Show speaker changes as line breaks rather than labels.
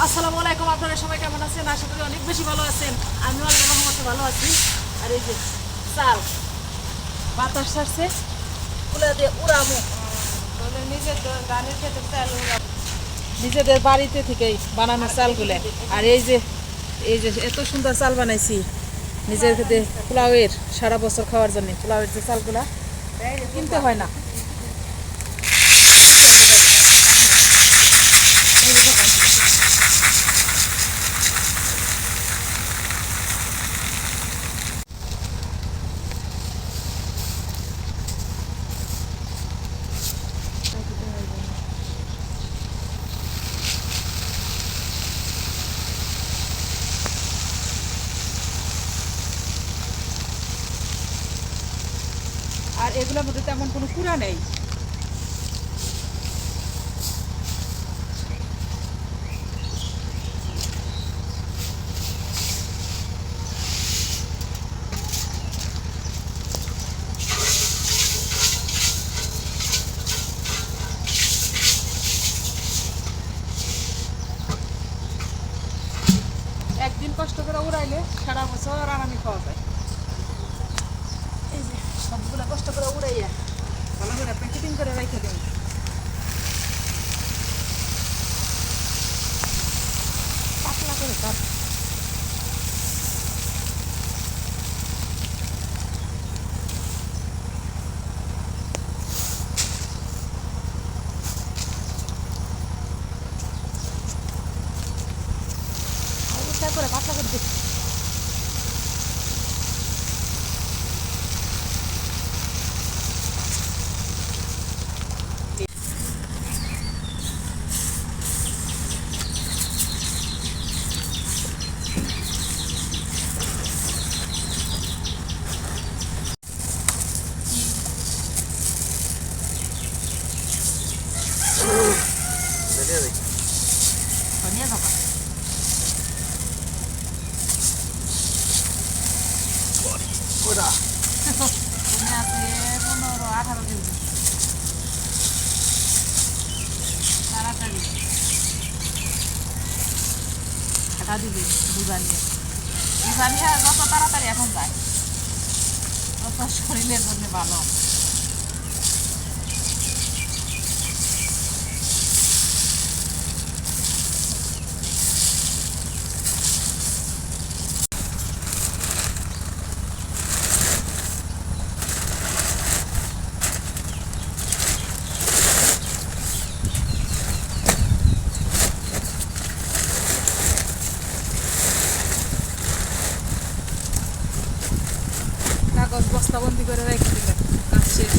আসসালামু আলাইকুম, আপনারা সবাই কেমন আছেন? আশা করি অনেক বেশি ভালো আছেন। আমিও আল্লাহর রহমতে ভালো আছি। আর এই যে চাল বাতাস ছাড়ছে, তুলে দিয়ে উড়ামো। নিজেদের বাড়িতে থেকেই বানানো চালগুলো। আর এই যে এত সুন্দর চাল বানাইছি নিজের খেতে, পোলাওয়ের সারা বছর খাওয়ার জন্য। পোলাওয়ের যে চালগুলা কিনতে হয় না। আর এগুলোর মধ্যে তেমন কোনো কুড়া নেই। একদিন কষ্ট করে উড়াইলে সারা বছর আরামে খাওয়া যায়। এই যে সবগুলো কষ্ট করে উড়াইয়া ভালো করে প্যাকেটিং করে রেখে দিন। পাতলা করে কাট। করে পাতলা করে দিচ্ছি। ধনিয়া পাতা ধনিয়া আছে 15-18 দিন। তাড়াতাড়ি কাটা দিবি বিবানিয়া যত তাড়াতাড়ি এখন যায় তত শরীরের জন্য ভালো। কাগজ বস্তাবন্দি করে রেখে দিলে কাজ শেষ।